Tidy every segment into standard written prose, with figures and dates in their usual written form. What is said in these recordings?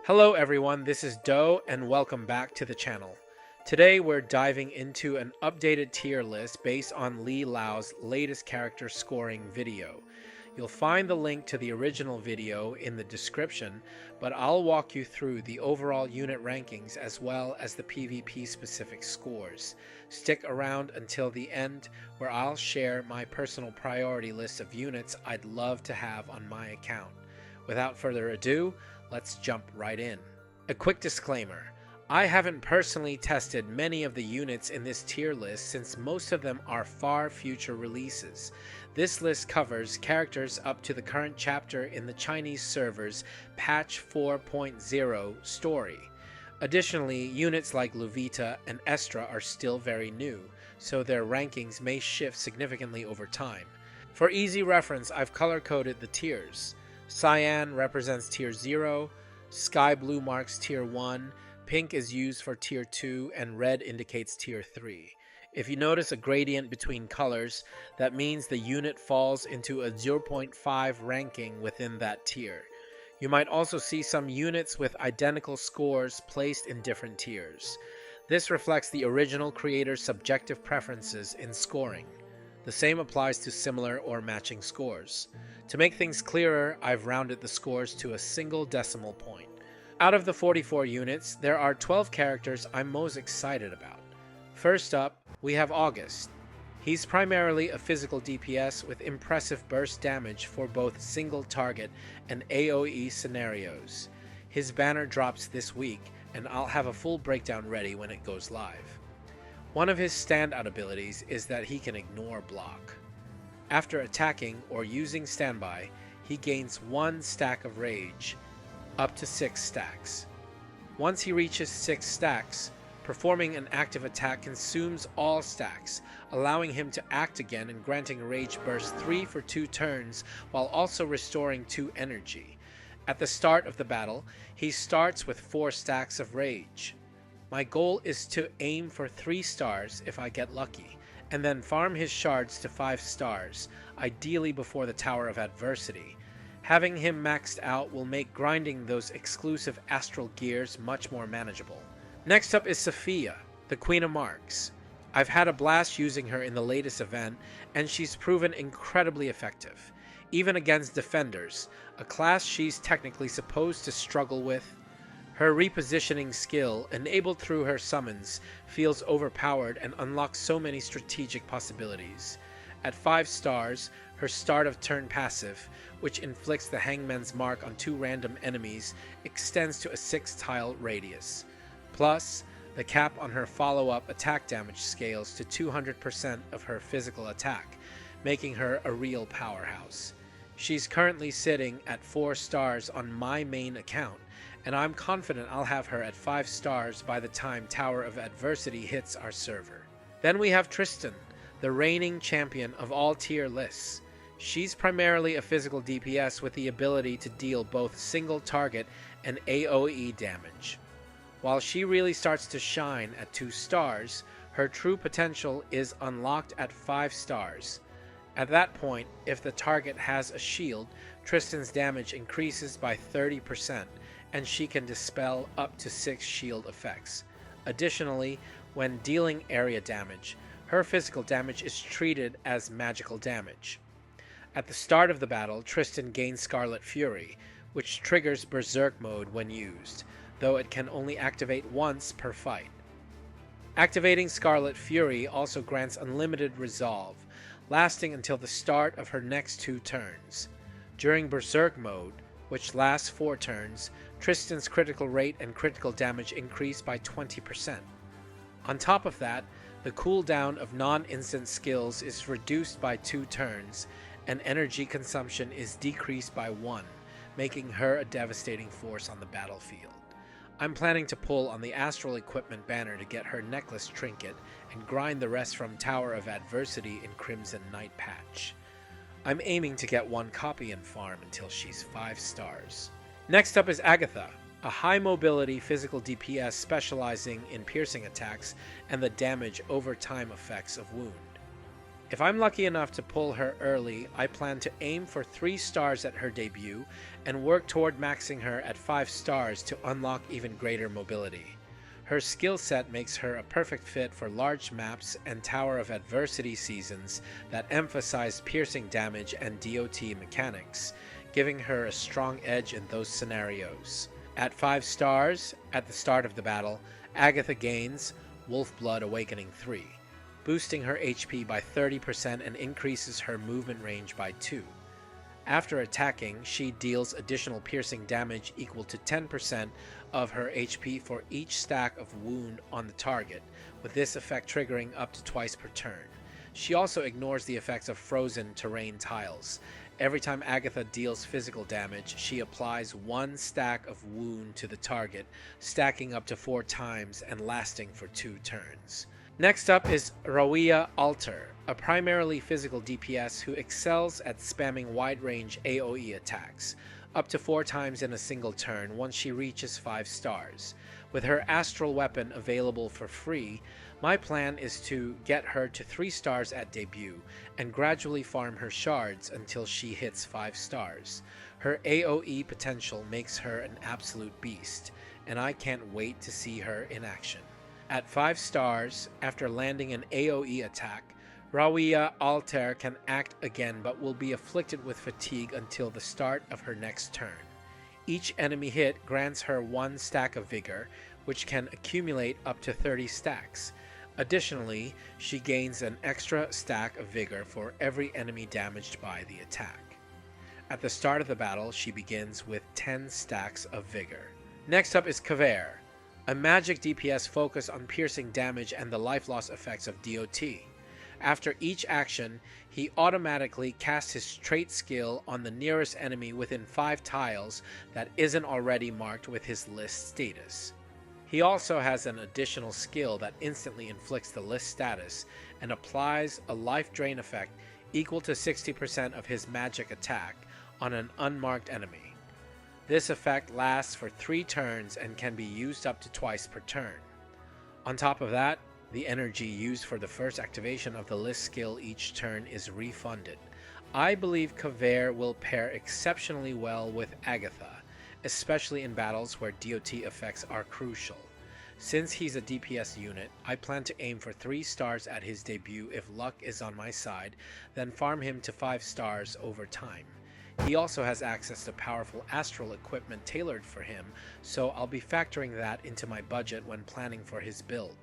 Hello everyone, this is Doe and welcome back to the channel. Today we're diving into an updated tier list based on Li Lao's latest character scoring video. You'll find the link to the original video in the description, but I'll walk you through the overall unit rankings as well as the PvP specific scores. Stick around until the end where I'll share my personal priority list of units I'd love to have on my account. Without further ado, let's jump right in. A quick disclaimer. I haven't personally tested many of the units in this tier list since most of them are far future releases. This list covers characters up to the current chapter in the Chinese server's patch 4.0 story. Additionally, units like Luvita and Estra are still very new, so their rankings may shift significantly over time. For easy reference, I've color-coded the tiers. Cyan represents tier 0, sky blue marks tier 1, pink is used for tier 2, and red indicates tier 3. If you notice a gradient between colors, that means the unit falls into a 0.5 ranking within that tier. You might also see some units with identical scores placed in different tiers. This reflects the original creator's subjective preferences in scoring. The same applies to similar or matching scores. To make things clearer, I've rounded the scores to a single decimal point. Out of the 44 units, there are 12 characters I'm most excited about. First up, we have Auguste. He's primarily a physical DPS with impressive burst damage for both single target and AoE scenarios. His banner drops this week, and I'll have a full breakdown ready when it goes live. One of his standout abilities is that he can ignore block. After attacking or using standby, he gains 1 stack of rage, up to 6 stacks. Once he reaches 6 stacks, performing an active attack consumes all stacks, allowing him to act again and granting rage burst 3 for 2 turns while also restoring 2 energy. At the start of the battle, he starts with 4 stacks of rage. My goal is to aim for 3 stars if I get lucky, and then farm his shards to 5 stars, ideally before the Tower of Adversity. Having him maxed out will make grinding those exclusive astral gears much more manageable. Next up is Safiyyah, the Queen of Marks. I've had a blast using her in the latest event, and she's proven incredibly effective, even against defenders, a class she's technically supposed to struggle with. Her repositioning skill, enabled through her summons, feels overpowered and unlocks so many strategic possibilities. At 5 stars, her start of turn passive, which inflicts the Hangman's Mark on 2 random enemies, extends to a 6-tile radius. Plus, the cap on her follow-up attack damage scales to 200% of her physical attack, making her a real powerhouse. She's currently sitting at 4 stars on my main account, and I'm confident I'll have her at 5 stars by the time Tower of Adversity hits our server. Then we have Tristan, the reigning champion of all tier lists. She's primarily a physical DPS with the ability to deal both single target and AoE damage. While she really starts to shine at 2 stars, her true potential is unlocked at 5 stars. At that point, if the target has a shield, Tristan's damage increases by 30%, and she can dispel up to 6 shield effects. Additionally, when dealing area damage, her physical damage is treated as magical damage. At the start of the battle, Tristan gains Scarlet Fury, which triggers Berserk mode when used, though it can only activate once per fight. Activating Scarlet Fury also grants unlimited resolve, lasting until the start of her next 2 turns. During Berserk mode, which lasts 4 turns, Tristan's critical rate and critical damage increase by 20%. On top of that, the cooldown of non-instant skills is reduced by 2 turns, and energy consumption is decreased by 1, making her a devastating force on the battlefield. I'm planning to pull on the Astral Equipment banner to get her necklace trinket and grind the rest from Tower of Adversity in Crimson Night patch. I'm aiming to get 1 copy and farm until she's 5 stars. Next up is Agata, a high mobility physical DPS specializing in piercing attacks and the damage over time effects of wound. If I'm lucky enough to pull her early, I plan to aim for 3 stars at her debut and work toward maxing her at 5 stars to unlock even greater mobility. Her skill set makes her a perfect fit for large maps and Tower of Adversity seasons that emphasize piercing damage and DOT mechanics, giving her a strong edge in those scenarios. At 5 stars, at the start of the battle, Agata gains Wolfblood Awakening 3, boosting her HP by 30% and increases her movement range by 2. After attacking, she deals additional piercing damage equal to 10% of her HP for each stack of wound on the target, with this effect triggering up to twice per turn. She also ignores the effects of frozen terrain tiles. Every time Agata deals physical damage, she applies 1 stack of wound to the target, stacking up to 4 times and lasting for 2 turns. Next up is Rawiyah Alter, a primarily physical DPS who excels at spamming wide-range AoE attacks, up to 4 times in a single turn once she reaches 5 stars. With her astral weapon available for free, my plan is to get her to 3 stars at debut and gradually farm her shards until she hits 5 stars. Her AoE potential makes her an absolute beast, and I can't wait to see her in action. At 5 stars, after landing an AoE attack, Rawiyah Alter can act again but will be afflicted with fatigue until the start of her next turn. Each enemy hit grants her 1 stack of vigor, which can accumulate up to 30 stacks. Additionally, she gains an extra stack of vigor for every enemy damaged by the attack. At the start of the battle, she begins with 10 stacks of vigor. Next up is Kvare, a magic DPS focused on piercing damage and the life loss effects of DOT. After each action, he automatically casts his trait skill on the nearest enemy within 5 tiles that isn't already marked with his list status. He also has an additional skill that instantly inflicts the list status and applies a life drain effect equal to 60% of his magic attack on an unmarked enemy. This effect lasts for 3 turns and can be used up to twice per turn. On top of that, the energy used for the first activation of the list skill each turn is refunded. I believe Kvare will pair exceptionally well with Agata, especially in battles where DOT effects are crucial. Since he's a DPS unit, I plan to aim for 3 stars at his debut if luck is on my side, then farm him to 5 stars over time. He also has access to powerful astral equipment tailored for him, so I'll be factoring that into my budget when planning for his build.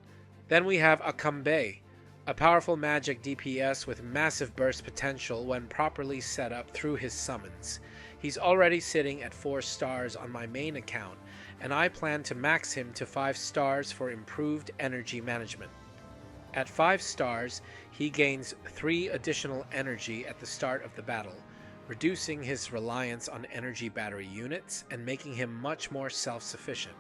Then we have Acambe, a powerful magic DPS with massive burst potential when properly set up through his summons. He's already sitting at 4 stars on my main account, and I plan to max him to 5 stars for improved energy management. At 5 stars, he gains 3 additional energy at the start of the battle, reducing his reliance on energy battery units and making him much more self-sufficient.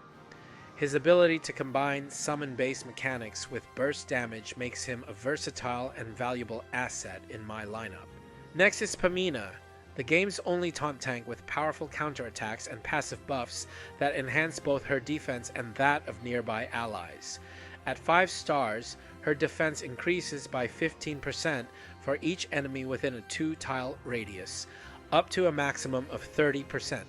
His ability to combine summon-based mechanics with burst damage makes him a versatile and valuable asset in my lineup. Next is Pamina, the game's only taunt tank with powerful counterattacks and passive buffs that enhance both her defense and that of nearby allies. At 5 stars, her defense increases by 15% for each enemy within a 2-tile radius, up to a maximum of 30%.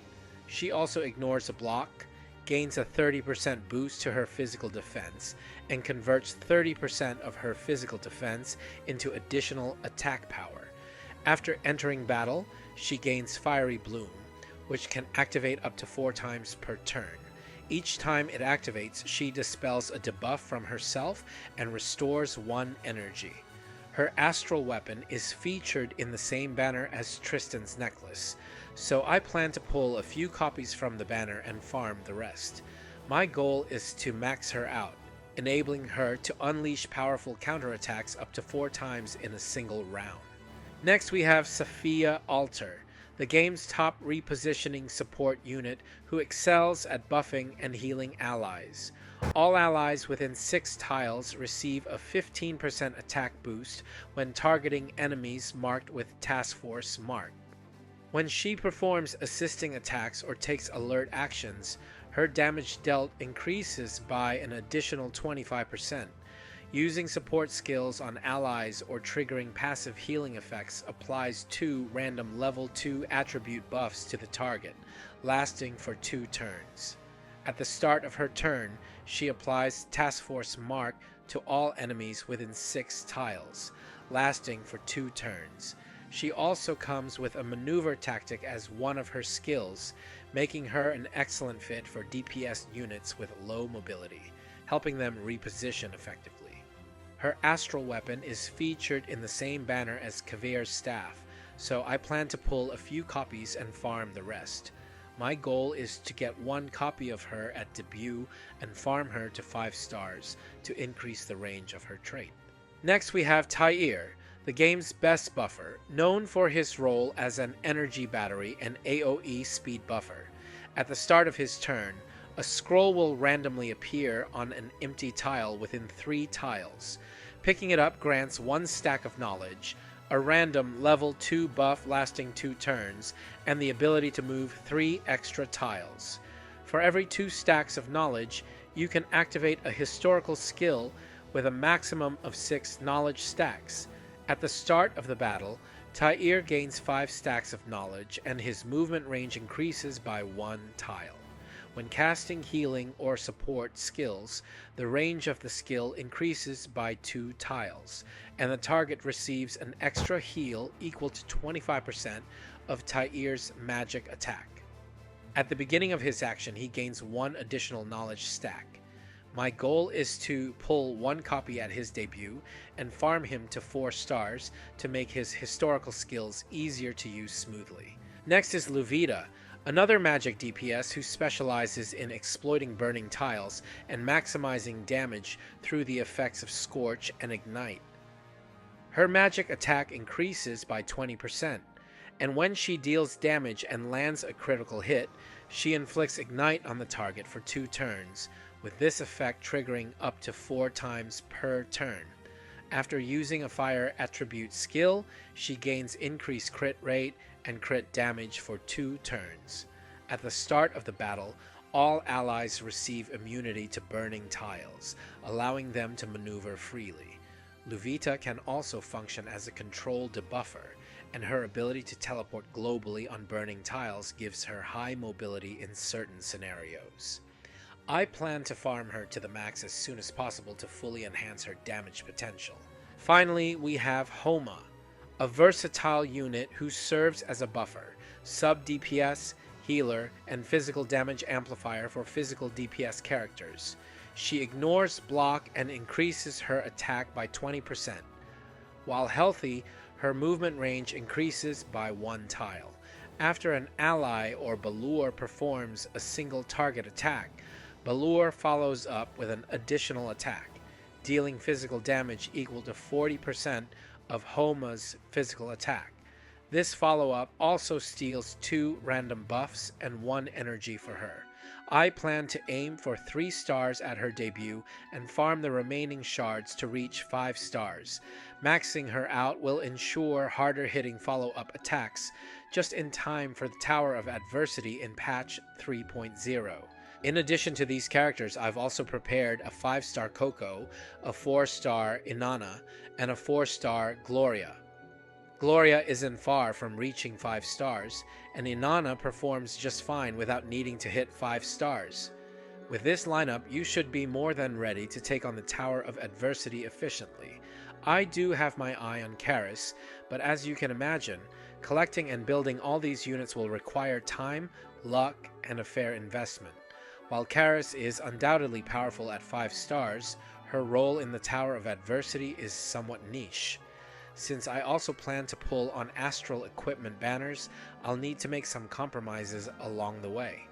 She also ignores a block, gains a 30% boost to her physical defense, and converts 30% of her physical defense into additional attack power. After entering battle, she gains Fiery Bloom, which can activate up to 4 times per turn. Each time it activates, she dispels a debuff from herself and restores 1 energy. Her astral weapon is featured in the same banner as Tristan's necklace, so I plan to pull a few copies from the banner and farm the rest. My goal is to max her out, enabling her to unleash powerful counterattacks up to 4 times in a single round. Next we have Safiyyah Alter, the game's top repositioning support unit who excels at buffing and healing allies. All allies within 6 tiles receive a 15% attack boost when targeting enemies marked with Task Force mark. When she performs assisting attacks or takes alert actions, her damage dealt increases by an additional 25%. Using support skills on allies or triggering passive healing effects applies 2 random level 2 attribute buffs to the target, lasting for 2 turns. At the start of her turn, she applies Task Force Mark to all enemies within 6 tiles, lasting for 2 turns. She also comes with a maneuver tactic as one of her skills, making her an excellent fit for DPS units with low mobility, helping them reposition effectively. Her astral weapon is featured in the same banner as Kvare's staff, so I plan to pull a few copies and farm the rest. My goal is to get 1 copy of her at debut and farm her to 5 stars to increase the range of her trait. Next we have Taair, the game's best buffer, known for his role as an energy battery and AoE speed buffer. At the start of his turn, a scroll will randomly appear on an empty tile within 3 tiles. Picking it up grants 1 stack of knowledge, a random level 2 buff lasting 2 turns, and the ability to move 3 extra tiles. For every 2 stacks of knowledge, you can activate a historical skill with a maximum of 6 knowledge stacks. At the start of the battle, Taair gains 5 stacks of knowledge, and his movement range increases by 1 tile. When casting healing or support skills, the range of the skill increases by 2 tiles, and the target receives an extra heal equal to 25% of Taair's magic attack. At the beginning of his action, he gains 1 additional knowledge stack. My goal is to pull 1 copy at his debut and farm him to 4 stars to make his historical skills easier to use smoothly. Next is Luvita, another magic DPS who specializes in exploiting burning tiles and maximizing damage through the effects of Scorch and Ignite. Her magic attack increases by 20%, and when she deals damage and lands a critical hit, she inflicts Ignite on the target for 2 turns, with this effect triggering up to 4 times per turn. After using a fire attribute skill, she gains increased crit rate and crit damage for 2 turns. At the start of the battle, all allies receive immunity to burning tiles, allowing them to maneuver freely. Luvita can also function as a control debuffer, and her ability to teleport globally on burning tiles gives her high mobility in certain scenarios. I plan to farm her to the max as soon as possible to fully enhance her damage potential. Finally, we have Homa, a versatile unit who serves as a buffer, sub-DPS, healer, and physical damage amplifier for physical DPS characters. She ignores block and increases her attack by 20%. While healthy, her movement range increases by 1 tile. After an ally or Balur performs a single target attack, Balur follows up with an additional attack, dealing physical damage equal to 40% of Homa's physical attack. This follow-up also steals 2 random buffs and 1 energy for her. I plan to aim for 3 stars at her debut and farm the remaining shards to reach 5 stars. Maxing her out will ensure harder-hitting follow-up attacks just in time for the Tower of Adversity in patch 3.0. In addition to these characters, I've also prepared a 5-star Coco, a 4-star Inanna, and a 4-star Gloria. Gloria isn't far from reaching 5 stars, and Inanna performs just fine without needing to hit 5 stars. With this lineup, you should be more than ready to take on the Tower of Adversity efficiently. I do have my eye on Karis, but as you can imagine, collecting and building all these units will require time, luck, and a fair investment. While Karis is undoubtedly powerful at 5 stars, her role in the Tower of Adversity is somewhat niche. Since I also plan to pull on astral equipment banners, I'll need to make some compromises along the way.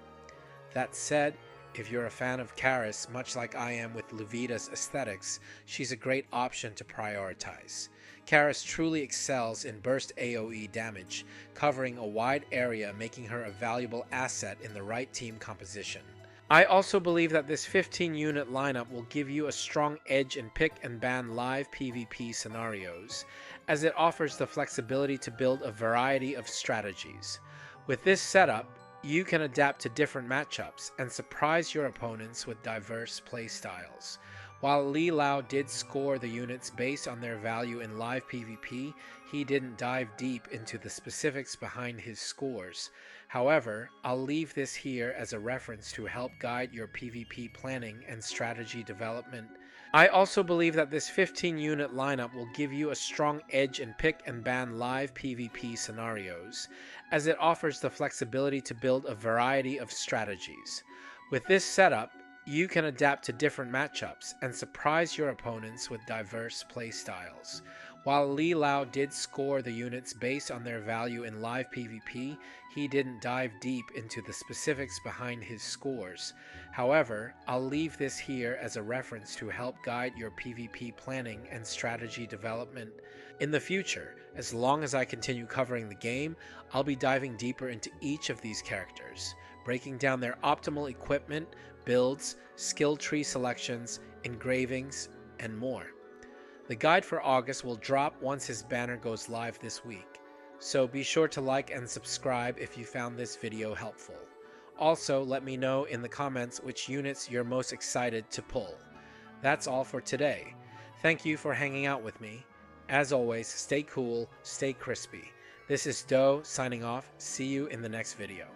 That said, if you're a fan of Karis, much like I am with Luvita's aesthetics, she's a great option to prioritize. Karis truly excels in burst AoE damage, covering a wide area, making her a valuable asset in the right team composition. I also believe that this 15-unit lineup will give you a strong edge in pick and ban live PvP scenarios, as it offers the flexibility to build a variety of strategies. With this setup, you can adapt to different matchups and surprise your opponents with diverse playstyles. While Li Lao did score the units based on their value in live PvP, he didn't dive deep into the specifics behind his scores. However, I'll leave this here as a reference to help guide your PvP planning and strategy development. I also believe that this 15 unit lineup will give you a strong edge in pick and ban live PvP scenarios, as it offers the flexibility to build a variety of strategies. With this setup, you can adapt to different matchups and surprise your opponents with diverse playstyles. While Li Lao did score the units based on their value in live PvP, he didn't dive deep into the specifics behind his scores. However, I'll leave this here as a reference to help guide your PvP planning and strategy development. In the future, as long as I continue covering the game, I'll be diving deeper into each of these characters, breaking down their optimal equipment, builds, skill tree selections, engravings, and more. The guide for Auguste will drop once his banner goes live this week, so be sure to like and subscribe if you found this video helpful. Also, let me know in the comments which units you're most excited to pull. That's all for today. Thank you for hanging out with me. As always, stay cool, stay crispy. This is Doe signing off. See you in the next video.